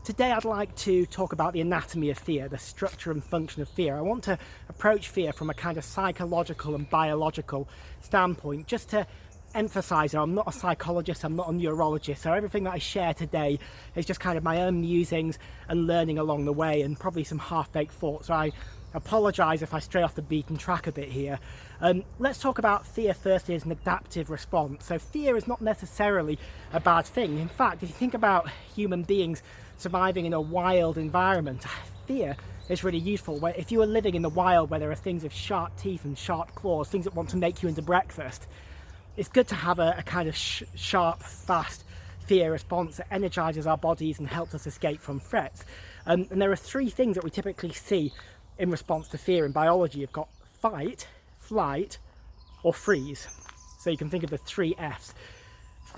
Today I'd like to talk about the anatomy of fear, the structure and function of fear. I want to approach fear from a kind of psychological and biological standpoint, just to emphasize that I'm not a psychologist, I'm not a neurologist, so everything that I share today is just kind of my own musings and learning along the way, and probably some half-baked thoughts. So I apologise if I stray off the beaten track a bit here. Let's talk about fear firstly as an adaptive response. So fear is not necessarily a bad thing. In fact, if you think about human beings surviving in a wild environment, fear is really useful. Where if you were living in the wild where there are things with sharp teeth and sharp claws, things that want to make you into breakfast, it's good to have a kind of sharp, fast fear response that energizes our bodies and helps us escape from threats. And there are three things that we typically see in response to fear in biology. You've got fight, flight, or freeze. So you can think of the three F's.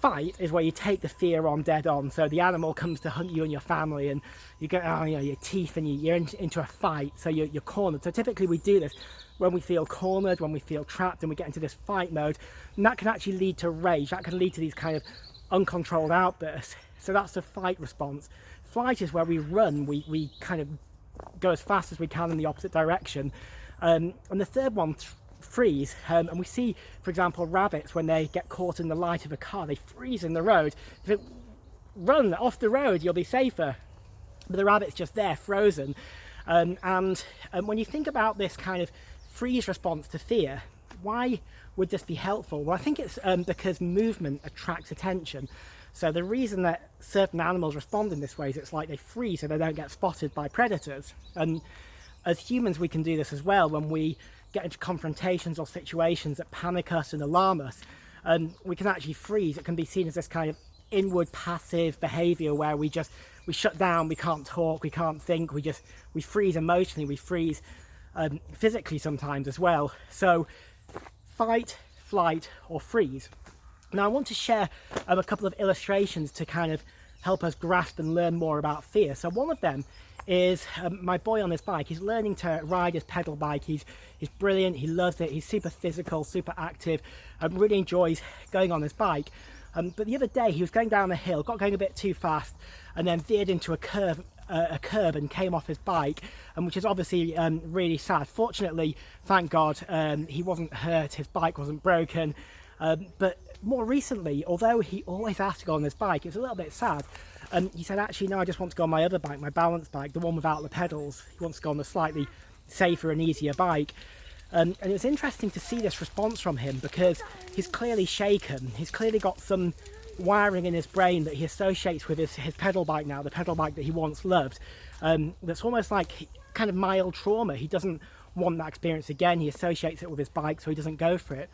Fight is where you take the fear on dead on. So the animal comes to hunt you and your family, and you get your teeth, and you're into a fight. So you're cornered. So typically we do this when we feel cornered, when we feel trapped, and we get into this fight mode. And that can actually lead to rage. That can lead to these kind of uncontrolled outbursts. So that's the fight response. Flight is where we run. We kind of go as fast as we can in the opposite direction. And the third one, freeze, and we see, for example, rabbits, when they get caught in the light of a car, they freeze in the road. If run off the road, you'll be safer. But the rabbit's just there, frozen. And when you think about this kind of freeze response to fear, why would this be helpful? Well, I think it's because movement attracts attention. So the reason that certain animals respond in this way is it's like they freeze so they don't get spotted by predators. And as humans, we can do this as well when we get into confrontations or situations that panic us and alarm us. And we can actually freeze. It can be seen as this kind of inward passive behavior where we shut down, we can't talk, we can't think, we freeze emotionally, we freeze physically sometimes as well. So fight, flight, or freeze. Now I want to share a couple of illustrations to kind of help us grasp and learn more about fear. So one of them is my boy on his bike. He's learning to ride his pedal bike. He's brilliant, he loves it, he's super physical, super active, really enjoys going on his bike. But the other day he was going down a hill, got going a bit too fast, and then veered into a curb and came off his bike, which is obviously really sad. Fortunately, thank God, he wasn't hurt, his bike wasn't broken. But more recently, although he always has to go on his bike, it's a little bit sad. He said, actually, no, I just want to go on my other bike, my balance bike, the one without the pedals. He wants to go on a slightly safer and easier bike. And it was interesting to see this response from him, because he's clearly shaken. He's clearly got some wiring in his brain that he associates with his pedal bike now, the pedal bike that he once loved. That's almost like kind of mild trauma. He doesn't want that experience again. He associates it with his bike, so he doesn't go for it.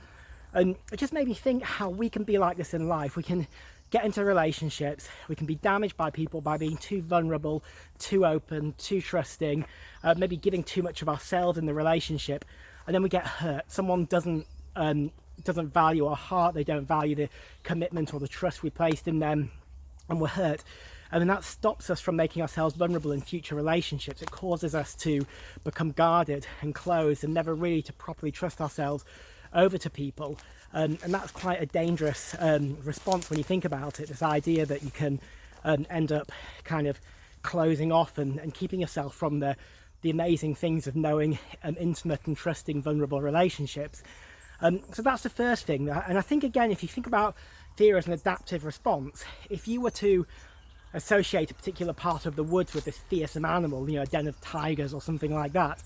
And it just made me think how we can be like this in life. We can get into relationships, we can be damaged by people by being too vulnerable, too open, too trusting, maybe giving too much of ourselves in the relationship, and then we get hurt. Someone doesn't value our heart, they don't value the commitment or the trust we placed in them, and we're hurt. And then that stops us from making ourselves vulnerable in future relationships. It causes us to become guarded and closed and never really to properly trust ourselves over to people. And that's quite a dangerous response when you think about it, this idea that you can end up kind of closing off and keeping yourself from the amazing things of knowing intimate and trusting vulnerable relationships. So that's the first thing. And I think, again, if you think about fear as an adaptive response, if you were to associate a particular part of the woods with this fearsome animal, a den of tigers or something like that,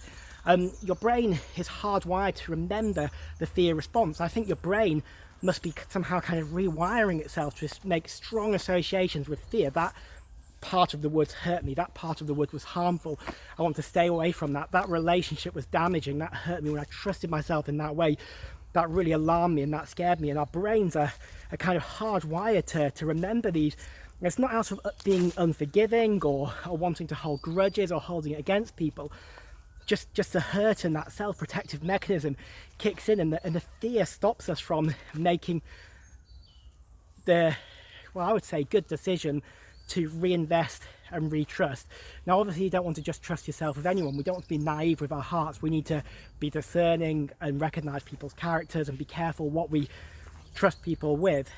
your brain is hardwired to remember the fear response. I think your brain must be somehow kind of rewiring itself to make strong associations with fear. That part of the woods hurt me, that part of the woods was harmful, I want to stay away from that. That relationship was damaging, that hurt me when I trusted myself in that way, that really alarmed me and that scared me. And our brains are kind of hardwired to remember these. It's not out of being unforgiving or wanting to hold grudges or holding it against people. Just the hurt and that self-protective mechanism kicks in, and the fear stops us from making I would say, good decision to reinvest and retrust. Now, obviously, you don't want to just trust yourself with anyone. We don't want to be naive with our hearts. We need to be discerning and recognize people's characters and be careful what we trust people with.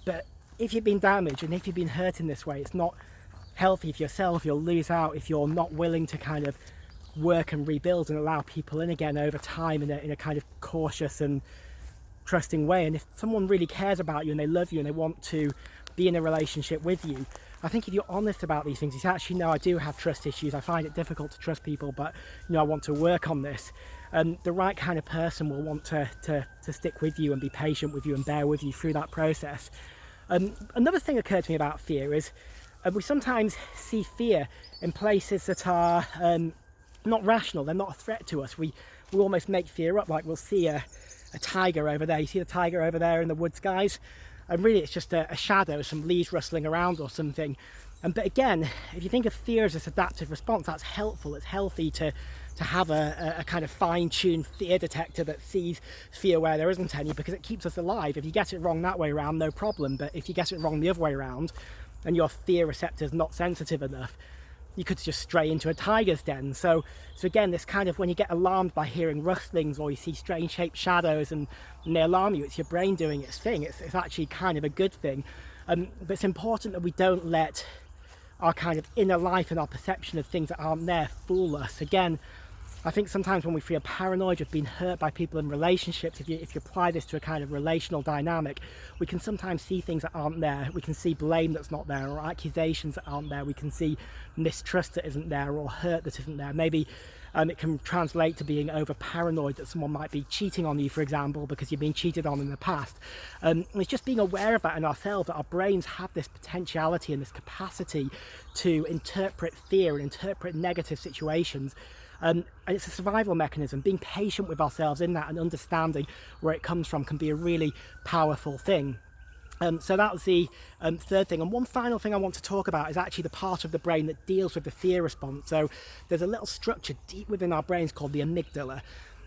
But if you've been damaged and if you've been hurt in this way, it's not healthy for yourself, you'll lose out if you're not willing to kind of work and rebuild and allow people in again over time in a kind of cautious and trusting way. And if someone really cares about you and they love you and they want to be in a relationship with you, I think if you're honest about these things, you say, actually, no, I do have trust issues. I find it difficult to trust people, but I want to work on this. The right kind of person will want to stick with you and be patient with you and bear with you through that process. Another thing occurred to me about fear is we sometimes see fear in places that are not rational. They're not a threat to us. We almost make fear up. Like we'll see a tiger over there. You see the tiger over there in the woods, guys? And really it's just a shadow, some leaves rustling around or something. But again, if you think of fear as this adaptive response, that's helpful. It's healthy to have a kind of fine-tuned fear detector that sees fear where there isn't any, because it keeps us alive. If you get it wrong that way around, no problem. But if you get it wrong the other way around and your fear receptor's not sensitive enough, you could just stray into a tiger's den. So again, this kind of, when you get alarmed by hearing rustlings or you see strange shaped shadows and they alarm you, it's your brain doing its thing. It's actually kind of a good thing. But it's important that we don't let our kind of inner life and our perception of things that aren't there fool us. Again, I think sometimes when we feel paranoid of being hurt by people in relationships, if you apply this to a kind of relational dynamic, we can sometimes see things that aren't there. We can see blame that's not there, or accusations that aren't there. We can see mistrust that isn't there, or hurt that isn't there. Maybe it can translate to being over paranoid that someone might be cheating on you, for example, because you've been cheated on in the past. And it's just being aware of that in ourselves, that our brains have this potentiality and this capacity to interpret fear and interpret negative situations. And it's a survival mechanism. Being patient with ourselves in that and understanding where it comes from can be a really powerful thing. So that was the third thing. And one final thing I want to talk about is actually the part of the brain that deals with the fear response. So there's a little structure deep within our brains called the amygdala.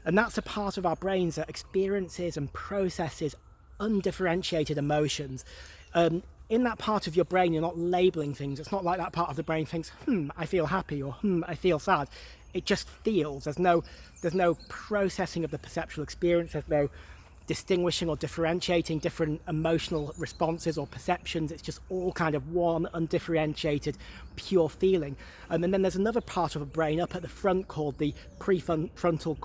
And that's a part of our brains that experiences and processes undifferentiated emotions. In that part of your brain, you're not labeling things. It's not like that part of the brain thinks, I feel happy, or I feel sad. It just feels. There's no processing of the perceptual experience. There's no distinguishing or differentiating different emotional responses or perceptions. It's just all kind of one undifferentiated pure feeling. And then there's another part of the brain up at the front called the prefrontal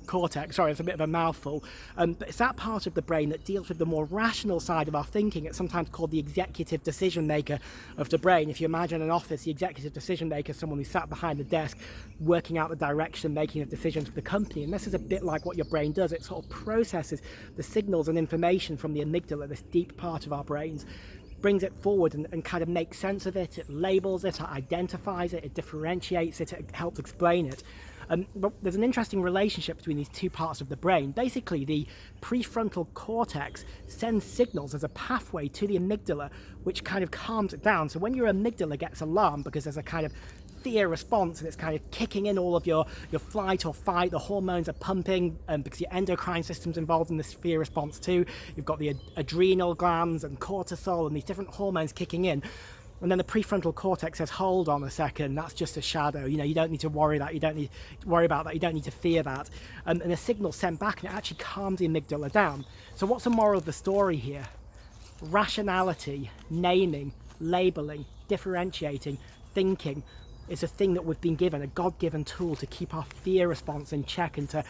cortex. Sorry, it's a bit of a mouthful, but it's that part of the brain that deals with the more rational side of our thinking. It's sometimes called the executive decision maker of the brain. If you imagine an office, the executive decision maker is someone who sat behind the desk working out the direction, making the decisions for the company. And this is a bit like what your brain does. It sort of processes the signals and information from the amygdala, this deep part of our brains, brings it forward and kind of makes sense of it. It labels it, it identifies it, it differentiates it, it helps explain it. But there's an interesting relationship between these two parts of the brain. Basically, the prefrontal cortex sends signals as a pathway to the amygdala, which kind of calms it down. So when your amygdala gets alarmed because there's a kind of fear response and it's kind of kicking in all of your flight or fight, the hormones are pumping because your endocrine system's involved in this fear response too. You've got the adrenal glands and cortisol and these different hormones kicking in. And then the prefrontal cortex says, hold on a second, that's just a shadow. You don't need to worry that. You don't need to worry about that. You don't need to fear that. And a signal sent back and it actually calms the amygdala down. So what's the moral of the story here? Rationality, naming, labeling, differentiating, thinking is a thing that we've been given, a God-given tool to keep our fear response in check and to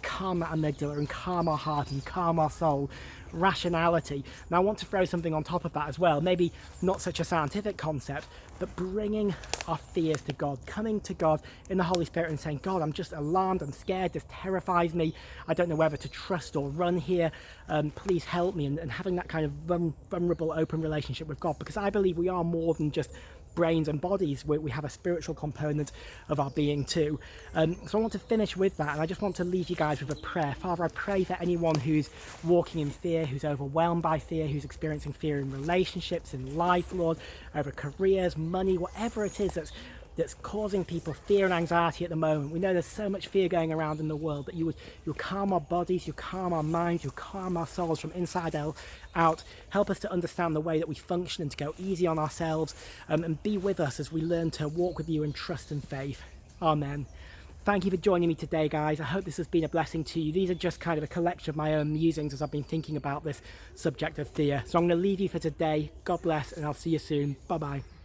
calm that amygdala and calm our heart and calm our soul. Rationality. Now I want to throw something on top of that as well, maybe not such a scientific concept, but bringing our fears to God, coming to God in the Holy Spirit and saying, God, I'm just alarmed, I'm scared, this terrifies me, I don't know whether to trust or run here, please help me, and having that kind of vulnerable, open relationship with God, because I believe we are more than just brains and bodies. We have a spiritual component of our being too. So I want to finish with that, and I just want to leave you guys with a prayer. Father, I pray for anyone who's walking in fear, who's overwhelmed by fear, who's experiencing fear in relationships, in life, Lord, over careers, money, whatever it is that's causing people fear and anxiety at the moment. We know there's so much fear going around in the world, that you'll calm our bodies, you'll calm our minds, you'll calm our souls from inside out. Help us to understand the way that we function and to go easy on ourselves, and be with us as we learn to walk with you in trust and faith. Amen. Thank you for joining me today, guys. I hope this has been a blessing to you. These are just kind of a collection of my own musings as I've been thinking about this subject of fear. So I'm going to leave you for today. God bless, and I'll see you soon. Bye-bye.